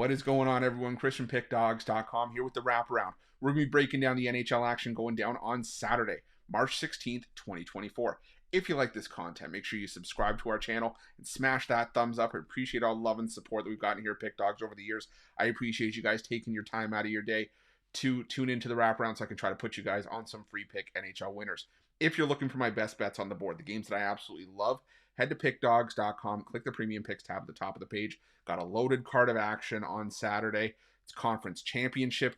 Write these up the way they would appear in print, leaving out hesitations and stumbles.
What is going on, everyone? Chris from Pickdawgz.com here with the Wraparound. We're going to be breaking down the NHL action going down on Saturday, March 16th, 2024. If you like this content, make sure you subscribe to our channel and smash that thumbs up. I appreciate all the love and support that we've gotten here at Pick Dawgz over the years. I appreciate you guys taking your time out of your day to tune into the Wraparound so I can try to put you guys on some free pick NHL winners. If you're looking for my best bets on the board, the games that I absolutely love, head to pickdawgz.com, click the Premium Picks tab at the top of the page. Got a loaded card of action on Saturday. It's conference championship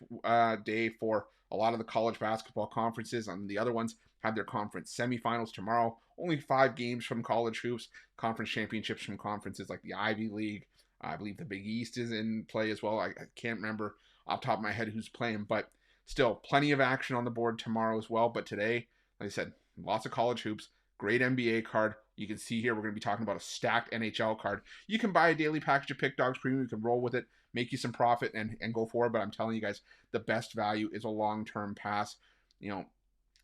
day for a lot of the college basketball conferences, and the other ones have their conference semifinals tomorrow. Only 5 games from college hoops, conference championships from conferences like the Ivy League. I believe the Big East is in play as well. I can't remember off the top of my head who's playing, but still plenty of action on the board tomorrow as well. But today, like I said, lots of college hoops, great NBA card. You can see here we're going to be talking about a stacked NHL card. You can buy a daily package of Pick Dawgz Premium. You can roll with it, make you some profit, and go forward. But I'm telling you guys, the best value is a long-term pass. You know,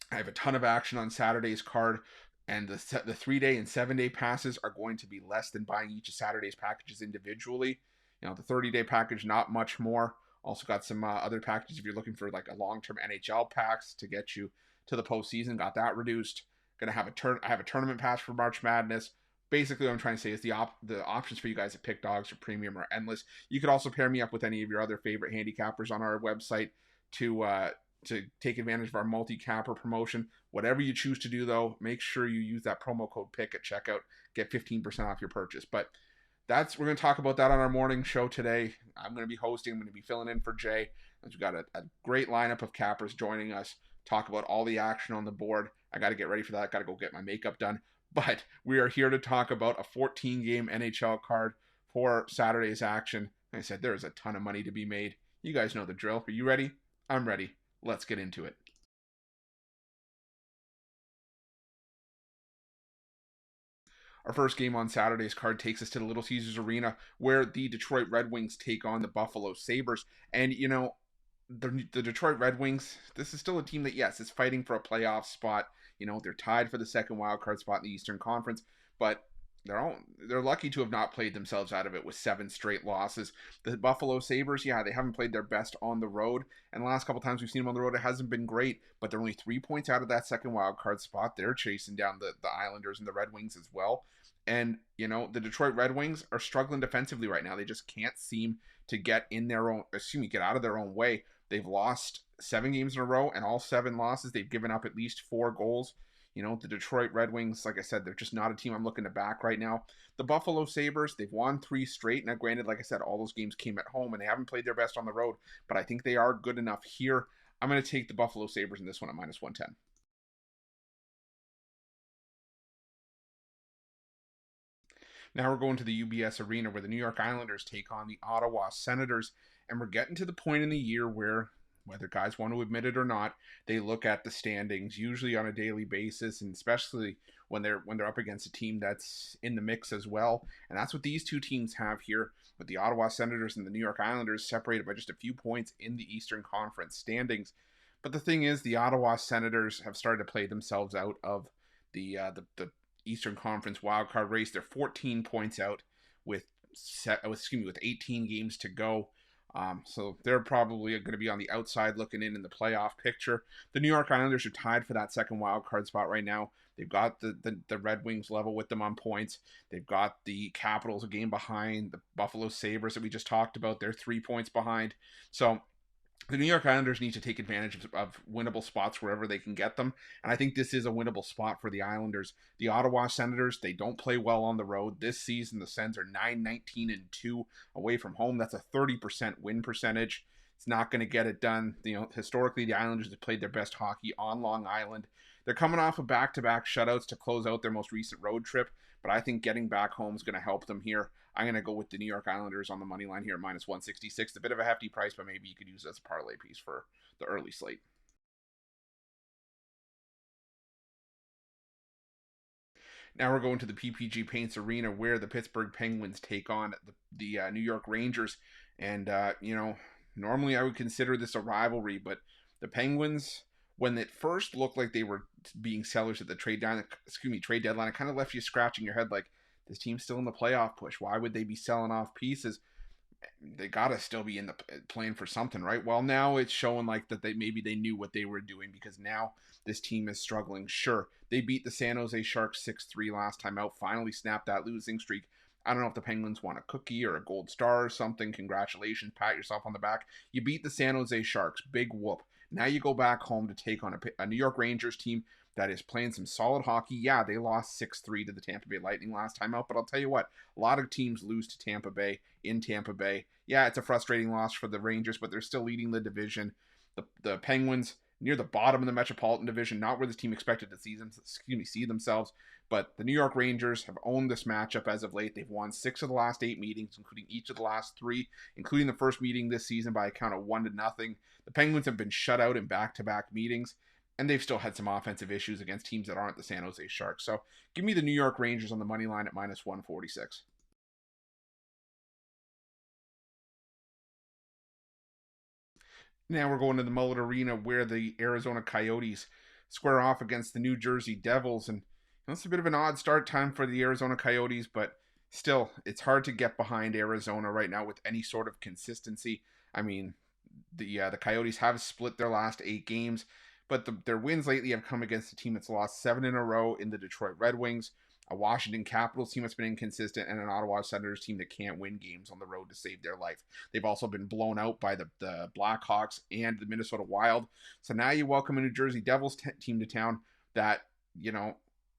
I have a ton of action on Saturday's card, and the 3-day and 7-day passes are going to be less than buying each of Saturday's packages individually. You know, the 30-day package, not much more. Also got some other packages if you're looking for like a long-term NHL packs to get you to the postseason. Got that reduced. Gonna have I have a tournament pass for March Madness. Basically, what I'm trying to say is the options for you guys at Pick Dawgz or Premium are endless. You could also pair me up with any of your other favorite handicappers on our website to take advantage of our multi-capper promotion. Whatever you choose to do, though, make sure you use that promo code PICK at checkout. Get 15% off your purchase. But we're going to talk about that on our morning show today. I'm going to be hosting. I'm going to be filling in for Jay. We've got a great lineup of cappers joining us. Talk about all the action on the board. I got to get ready for that. Got to go get my makeup done. But we are here to talk about a 14-game NHL card for Saturday's action. Like I said, there is a ton of money to be made. You guys know the drill. Are you ready? I'm ready. Let's get into it. Our first game on Saturday's card takes us to the Little Caesars Arena, where the Detroit Red Wings take on the Buffalo Sabres. And, you know, the Detroit Red Wings, this is still a team that, yes, is fighting for a playoff spot. You know, they're tied for the second wildcard spot in the Eastern Conference, but they're lucky to have not played themselves out of it with 7 straight losses. The Buffalo Sabres, yeah, they haven't played their best on the road, and the last couple times we've seen them on the road, it hasn't been great, but they're only 3 points out of that second wildcard spot. They're chasing down the Islanders and the Red Wings as well. And, you know, the Detroit Red Wings are struggling defensively right now. They just can't seem to get out of their own way. They've lost 7 games in a row, and all 7 losses, they've given up at least 4 goals. You know, the Detroit Red Wings, like I said, they're just not a team I'm looking to back right now. The Buffalo Sabres, they've won 3 straight. Now, granted, like I said, all those games came at home, and they haven't played their best on the road, but I think they are good enough here. I'm going to take the Buffalo Sabres in this one at minus 110. Now we're going to the UBS Arena where the New York Islanders take on the Ottawa Senators, and we're getting to the point in the year where, whether guys want to admit it or not, they look at the standings usually on a daily basis, and especially when they're up against a team that's in the mix as well. And that's what these two teams have here, with the Ottawa Senators and the New York Islanders separated by just a few points in the Eastern Conference standings. But the thing is, the Ottawa Senators have started to play themselves out of the Eastern Conference wildcard race. They're 14 points out with 18 games to go. So they're probably going to be on the outside looking in the playoff picture. The New York Islanders are tied for that second wildcard spot right now. They've got the Red Wings level with them on points. They've got the Capitals a game behind. The Buffalo Sabres that we just talked about, they're 3 points behind. So the New York Islanders need to take advantage of winnable spots wherever they can get them. And I think this is a winnable spot for the Islanders. The Ottawa Senators, they don't play well on the road. This season, the Sens are 9-19-2 away from home. That's a 30% win percentage. It's not going to get it done. You know, historically, the Islanders have played their best hockey on Long Island. They're coming off of back-to-back shutouts to close out their most recent road trip, but I think getting back home is going to help them here. I'm going to go with the New York Islanders on the money line here at minus 166. A bit of a hefty price, but maybe you could use it as a parlay piece for the early slate. Now we're going to the PPG Paints Arena where the Pittsburgh Penguins take on the New York Rangers. And, you know, normally I would consider this a rivalry, but the Penguins, when it first looked like they were being sellers at the trade deadline, it kind of left you scratching your head like, this team's still in the playoff push. Why would they be selling off pieces? they gotta still be in the playing for something, right? Well, now it's showing like that they knew what they were doing, because now this team is struggling. Sure, they beat the San Jose Sharks 6-3 last time out, finally snapped that losing streak. I don't know if the Penguins want a cookie or a gold star or something. Congratulations, pat yourself on the back. You beat the San Jose Sharks, big whoop. Now you go back home to take on a New York Rangers team that is playing some solid hockey. Yeah, they lost 6-3 to the Tampa Bay Lightning last time out, but I'll tell you what, a lot of teams lose to Tampa Bay in Tampa Bay. Yeah, it's a frustrating loss for the Rangers, but they're still leading the division. The Penguins near the bottom of the Metropolitan Division, not where this team expected to see themselves. But the New York Rangers have owned this matchup as of late. They've won 6 of the last 8 meetings, including each of the last 3, including the first meeting this season by a count of 1-0. The Penguins have been shut out in back-to-back meetings, and they've still had some offensive issues against teams that aren't the San Jose Sharks. So give me the New York Rangers on the money line at minus 146. Now we're going to the Mullet Arena, where the Arizona Coyotes square off against the New Jersey Devils. And it's a bit of an odd start time for the Arizona Coyotes, but still, it's hard to get behind Arizona right now with any sort of consistency. I mean, the Coyotes have split their last 8 games, but their wins lately have come against a team that's lost 7 in a row in the Detroit Red Wings, a Washington Capitals team that's been inconsistent, and an Ottawa Senators team that can't win games on the road to save their life. They've also been blown out by the Blackhawks and the Minnesota Wild. So now you welcome a New Jersey Devils team to town that,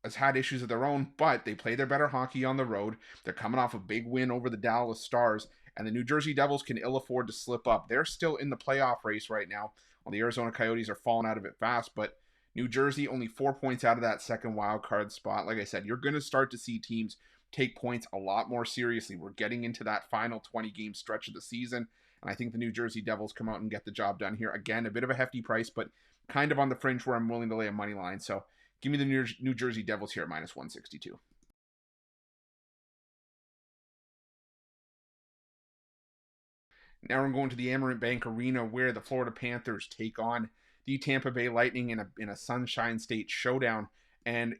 has had issues of their own, but they play their better hockey on the road. They're coming off a big win over the Dallas Stars, and the New Jersey Devils can ill afford to slip up. They're still in the playoff race right now, while the Arizona Coyotes are falling out of it fast, but New Jersey only 4 points out of that second wild card spot. Like I said, you're going to start to see teams take points a lot more seriously. We're getting into that final 20-game stretch of the season, and I think the New Jersey Devils come out and get the job done here. Again, a bit of a hefty price, but kind of on the fringe where I'm willing to lay a money line. So give me the New Jersey Devils here at minus 162. Now we're going to the Amerant Bank Arena, where the Florida Panthers take on the Tampa Bay Lightning in a Sunshine State showdown. And,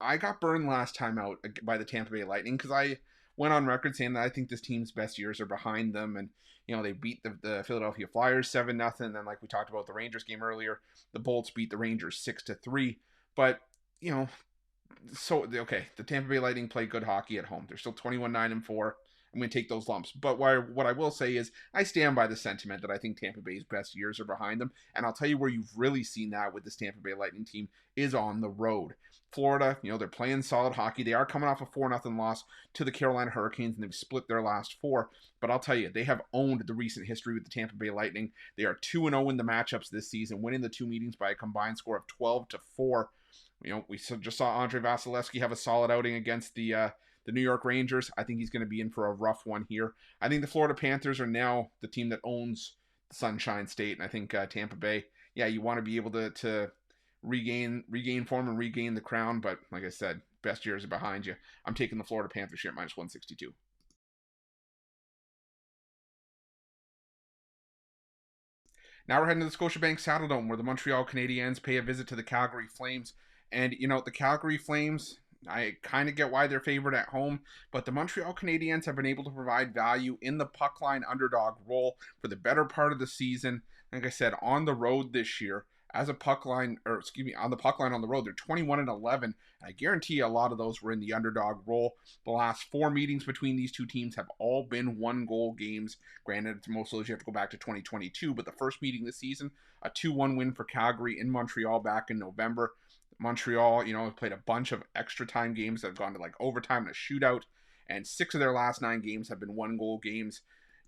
I got burned last time out by the Tampa Bay Lightning because I went on record saying that I think this team's best years are behind them. And, they beat the Philadelphia Flyers 7-0. And then, like we talked about the Rangers game earlier, the Bolts beat the Rangers 6-3. But, okay, the Tampa Bay Lightning play good hockey at home. They're still 21-9-4. I'm going to take those lumps. But what I will say is I stand by the sentiment that I think Tampa Bay's best years are behind them. And I'll tell you where you've really seen that with this Tampa Bay Lightning team is on the road. Florida, they're playing solid hockey. They are coming off a 4-0 loss to the Carolina Hurricanes, and they've split their last 4. But I'll tell you, they have owned the recent history with the Tampa Bay Lightning. They are 2-0 in the matchups this season, winning the 2 meetings by a combined score of 12-4. We just saw Andre Vasilevsky have a solid outing against the New York Rangers. I think he's going to be in for a rough one here. I think the Florida Panthers are now the team that owns the Sunshine State, and I think Tampa Bay, you want to be able to regain form and regain the crown, but like I said, best years are behind you. I'm taking the Florida Panthers here at minus 162. Now we're heading to the Scotiabank Saddledome, where the Montreal Canadiens pay a visit to the Calgary Flames. And, the Calgary Flames, I kind of get why they're favored at home, but the Montreal Canadiens have been able to provide value in the puck line underdog role for the better part of the season. Like I said, on the road this year, on the puck line on the road, they're 21-11, and I guarantee a lot of those were in the underdog role. The last 4 meetings between these two teams have all been 1-goal games. Granted, most of those you have to go back to 2022, but the first meeting this season, a 2-1 win for Calgary in Montreal back in November. Montreal, have played a bunch of extra time games that have gone to like overtime and a shootout, and 6 of their last 9 games have been 1-goal games.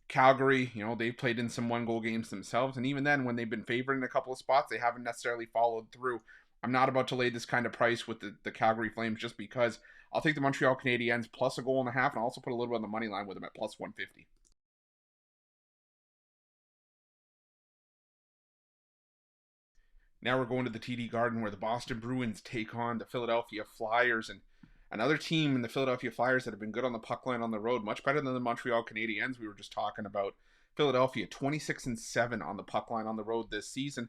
Calgary, they've played in some 1-goal games themselves, and even then, when they've been favored in a couple of spots, they haven't necessarily followed through. I'm not about to lay this kind of price with the Calgary Flames just because. I'll take the Montreal Canadiens plus 1.5 goals, and I'll also put a little bit on the money line with them at plus 150. Now we're going to the TD Garden, where the Boston Bruins take on the Philadelphia Flyers, and another team in the Philadelphia Flyers that have been good on the puck line on the road, much better than the Montreal Canadiens we were just talking about. Philadelphia 26-7 on the puck line on the road this season.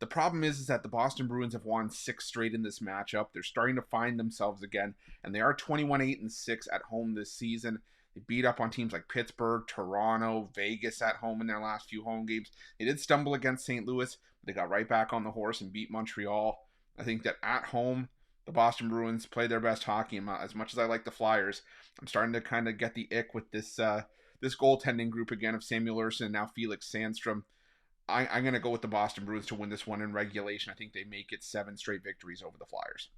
The problem is that the Boston Bruins have won 6 straight in this matchup. They're starting to find themselves again, and they are 21-8-6 at home this season. They beat up on teams like Pittsburgh, Toronto, Vegas at home in their last few home games. They did stumble against St. Louis, but they got right back on the horse and beat Montreal. I think that at home, the Boston Bruins played their best hockey. As much as I like the Flyers, I'm starting to kind of get the ick with this goaltending group again of Samuel Ersson and now Felix Sandstrom. I'm going to go with the Boston Bruins to win this one in regulation. I think they make it 7 straight victories over the Flyers.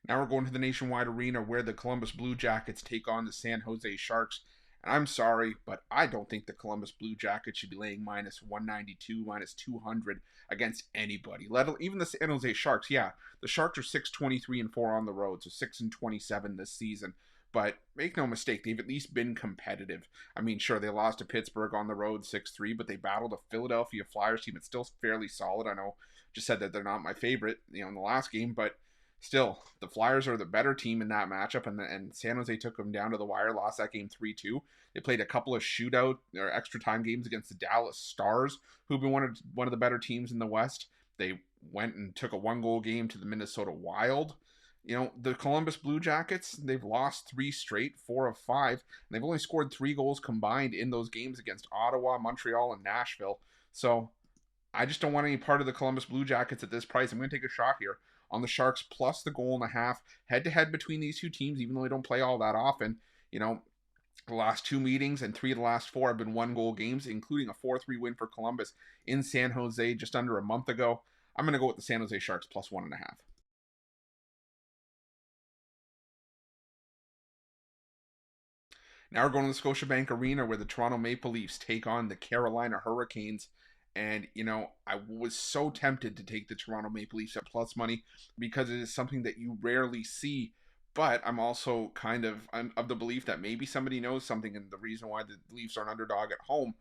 Now we're going to the Nationwide Arena where the Columbus Blue Jackets take on the San Jose Sharks. And I'm sorry, but I don't think the Columbus Blue Jackets should be laying minus 192, minus 200 against anybody. Even the San Jose Sharks. Yeah, the Sharks are 6-23-4 on the road, so 6-27 this season. But make no mistake, they've at least been competitive. I mean, sure, they lost to Pittsburgh on the road 6-3, but they battled a Philadelphia Flyers team. It's still fairly solid. I know, just said that they're not my favorite, in the last game, but still, the Flyers are the better team in that matchup, and San Jose took them down to the wire, lost that game 3-2. They played a couple of shootout or extra time games against the Dallas Stars, who've been one of the better teams in the West. They went and took a 1-goal game to the Minnesota Wild. The Columbus Blue Jackets, they've lost 3 straight, 4 of 5, and they've only scored 3 goals combined in those games against Ottawa, Montreal, and Nashville. So I just don't want any part of the Columbus Blue Jackets at this price. I'm going to take a shot here on the Sharks plus the 1.5. Head-to-head between these two teams, even though they don't play all that often. The last 2 meetings and 3 of the last 4 have been 1-goal games, including a 4-3 win for Columbus in San Jose just under a month ago. I'm going to go with the San Jose Sharks plus 1.5. Now we're going to the Scotiabank Arena where the Toronto Maple Leafs take on the Carolina Hurricanes. And, I was so tempted to take the Toronto Maple Leafs at plus money because it is something that you rarely see. But I'm also I'm of the belief that maybe somebody knows something and the reason why the Leafs are an underdog at home.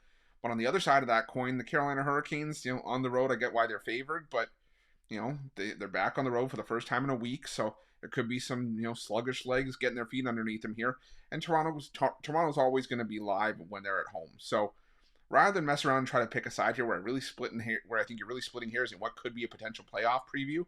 But on the other side of that coin, the Carolina Hurricanes, on the road, I get why they're favored. But, they're back on the road for the first time in a week. So there could be some, sluggish legs getting their feet underneath them here. And Toronto's always going to be live when they're at home. So rather than mess around and try to pick a side here where I think you're really splitting hairs in what could be a potential playoff preview,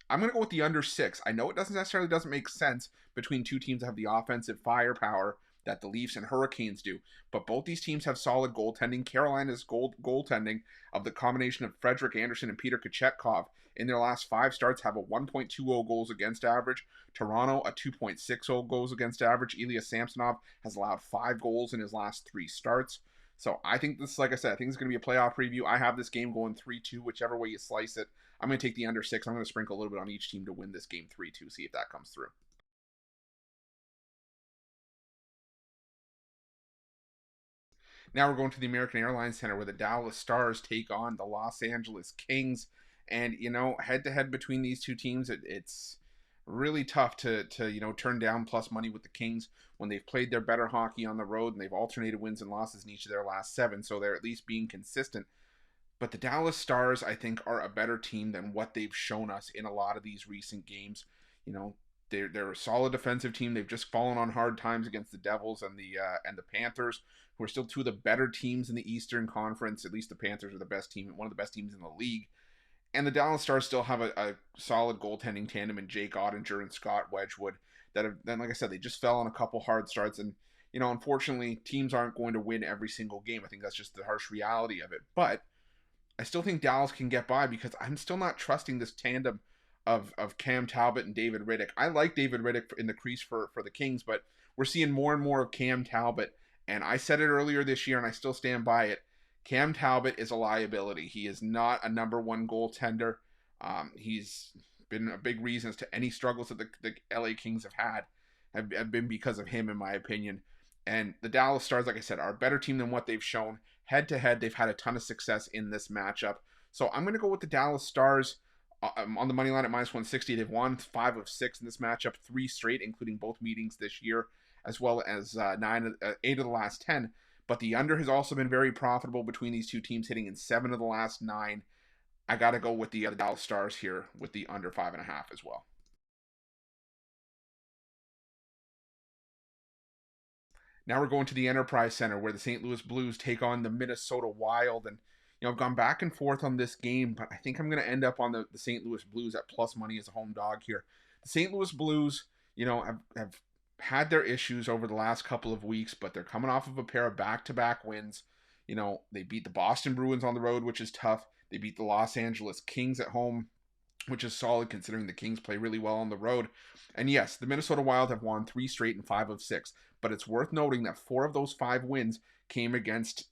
I'm going to go with the under 6. I know it doesn't make sense between two teams that have the offensive firepower that the Leafs and Hurricanes do, but both these teams have solid goaltending. Carolina's goaltending of the combination of Frederik Andersen and Peter Kochetkov in their last 5 starts have a 1.20 goals against average. Toronto, a 2.60 goals against average. Ilya Samsonov has allowed 5 goals in his last 3 starts. So I think this, like I said, I think it's going to be a playoff preview. I have this game going 3-2, whichever way you slice it. I'm going to take the under 6. I'm going to sprinkle a little bit on each team to win this game 3-2, see if that comes through. Now we're going to the American Airlines Center where the Dallas Stars take on the Los Angeles Kings. And, head-to-head between these two teams, it's really tough to turn down plus money with the Kings when they've played their better hockey on the road and they've alternated wins and losses in each of their last 7, so they're at least being consistent. But the Dallas Stars, I think, are a better team than what they've shown us in a lot of these recent games. They're a solid defensive team. They've just fallen on hard times against the Devils and the Panthers, who are still 2 of the better teams in the Eastern Conference. At least the Panthers are the best team, one of the best teams in the league. And the Dallas Stars still have a solid goaltending tandem in Jake Ottinger and Scott Wedgwood then, like I said, they just fell on a couple hard starts. And, unfortunately, teams aren't going to win every single game. I think that's just the harsh reality of it. But I still think Dallas can get by because I'm still not trusting this tandem of Cam Talbot and David Rittich. I like David Rittich in the crease for the Kings, but we're seeing more and more of Cam Talbot. And I said it earlier this year, and I still stand by it. Cam Talbot is a liability. He is not a number 1 goaltender. He's been a big reason as to any struggles that the LA Kings have been because of him, in my opinion. And the Dallas Stars, like I said, are a better team than what they've shown. Head-to-head, they've had a ton of success in this matchup. So I'm going to go with the Dallas Stars on the money line at minus 160. They've won 5 of 6 in this matchup, 3 straight, including both meetings this year, as well as 8 of the last 10. But the under has also been very profitable between these two teams, hitting in 7 of the last 9. I got to go with the Dallas Stars here with the under 5.5 as well. Now we're going to the Enterprise Center where the St. Louis Blues take on the Minnesota Wild. And, I've gone back and forth on this game, but I think I'm going to end up on the St. Louis Blues at plus money as a home dog here. The St. Louis Blues, have had their issues over the last couple of weeks, but they're coming off of a pair of back-to-back wins. They beat the Boston Bruins on the road, which is tough. They beat the Los Angeles Kings at home, which is solid considering the Kings play really well on the road. And yes, the Minnesota Wild have won 3 straight and 5 of 6, but it's worth noting that 4 of those 5 wins came against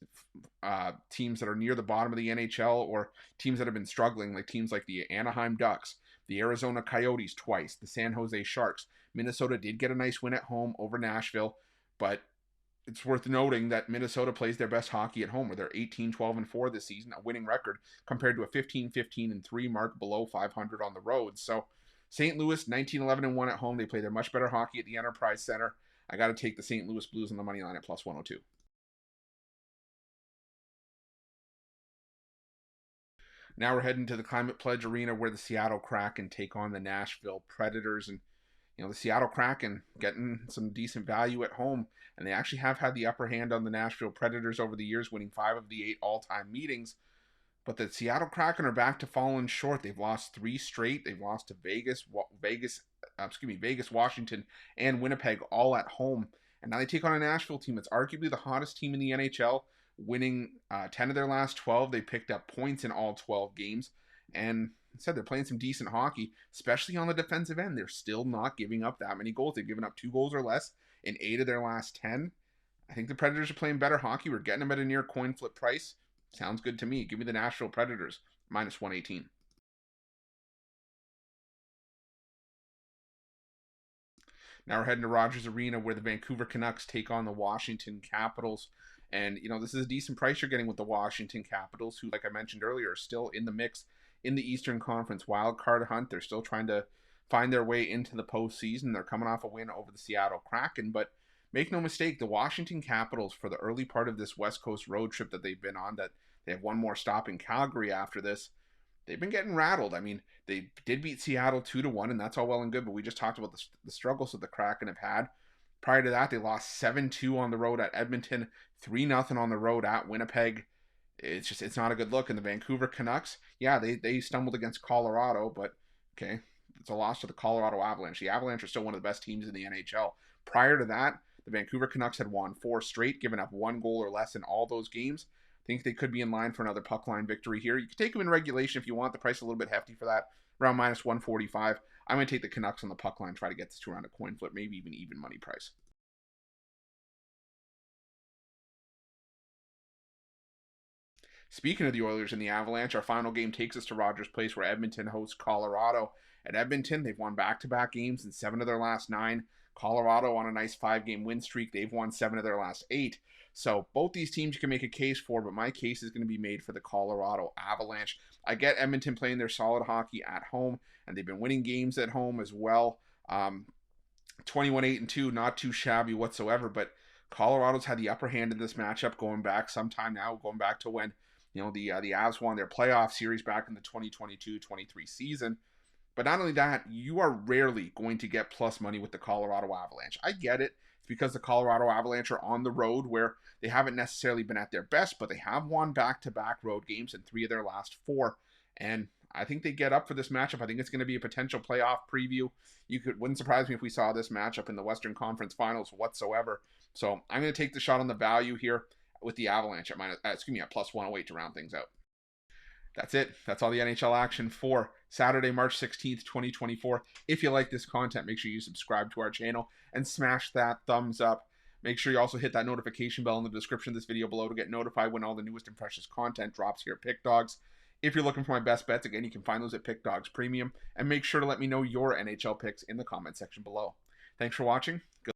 teams that are near the bottom of the NHL or teams that have been struggling, like teams like the Anaheim Ducks, the Arizona Coyotes twice, the San Jose Sharks. Minnesota did get a nice win at home over Nashville, but it's worth noting that Minnesota plays their best hockey at home, where they're 18-12-4 this season, a winning record, compared to a 15-15-3 mark below 500 on the road. So St. Louis, 19-11-1 at home. They play their much better hockey at the Enterprise Center. I got to take the St. Louis Blues on the money line at plus 102. Now we're heading to the Climate Pledge Arena, where the Seattle Kraken take on the Nashville Predators. And the Seattle Kraken getting some decent value at home, and they actually have had the upper hand on the Nashville Predators over the years, winning 5 of the 8 all-time meetings. But the Seattle Kraken are back to falling short. They've lost 3 straight. They've lost to Vegas, Washington, and Winnipeg, all at home. And now they take on a Nashville team that's arguably the hottest team in the NHL, winning 10 of their last 12. They picked up points in all 12 games, and said they're playing some decent hockey, especially on the defensive end. They're still not giving up that many goals. They've given up 2 goals or less in 8 of their last 10. I think the Predators are playing better hockey. We're getting them at a near coin flip price. Sounds good to me. Give me the Nashville Predators, minus 118. Now we're heading to Rogers Arena, where the Vancouver Canucks take on the Washington Capitals. And, this is a decent price you're getting with the Washington Capitals, who, like I mentioned earlier, are still in the mix in the Eastern Conference wildcard hunt. They're still trying to find their way into the postseason. They're coming off a win over the Seattle Kraken, but make no mistake, the Washington Capitals, for the early part of this West Coast road trip that they've been on, that they have one more stop in Calgary after this, they've been getting rattled. I mean, they did beat Seattle 2-1, and that's all well and good, but we just talked about the struggles that the Kraken have had. Prior to that, they lost 7-2 on the road at Edmonton, 3-0 on the road at Winnipeg. It's not a good look. And the Vancouver Canucks, yeah, they stumbled against Colorado, but okay, it's a loss to the Colorado Avalanche. The Avalanche are still one of the best teams in the NHL. Prior to that, the Vancouver Canucks had won 4 straight, given up 1 goal or less in all those games. I think they could be in line for another puck line victory here. You can take them in regulation if you want. The price is a little bit hefty for that, around minus 145. I'm going to take the Canucks on the puck line, try to get this to around a coin flip, maybe even money price. Speaking of the Oilers and the Avalanche, our final game takes us to Rogers Place, where Edmonton hosts Colorado. At Edmonton, they've won back-to-back games in 7 of their last 9. Colorado on a nice 5-game win streak. They've won 7 of their last 8. So both these teams you can make a case for, but my case is going to be made for the Colorado Avalanche. I get Edmonton playing their solid hockey at home, and they've been winning games at home as well. 21-8-2, not too shabby whatsoever, but Colorado's had the upper hand in this matchup going back some time now, going back to when the Avs won their playoff series back in the 2022-23 season. But not only that, you are rarely going to get plus money with the Colorado Avalanche. I get it. It's because the Colorado Avalanche are on the road where they haven't necessarily been at their best, but they have won back-to-back road games in 3 of their last 4. And I think they get up for this matchup. I think it's going to be a potential playoff preview. Wouldn't surprise me if we saw this matchup in the Western Conference Finals whatsoever. So I'm going to take the shot on the value here with the Avalanche at plus 108 to round things out. That's it. That's all the NHL action for Saturday, March 16th, 2024. If you like this content, make sure you subscribe to our channel and smash that thumbs up. Make sure you also hit that notification bell in the description of this video below to get notified when all the newest and freshest content drops here at Pick Dawgz. If you're looking for my best bets, again, you can find those at Pick Dawgz Premium. And make sure to let me know your NHL picks in the comment section below. Thanks for watching. Good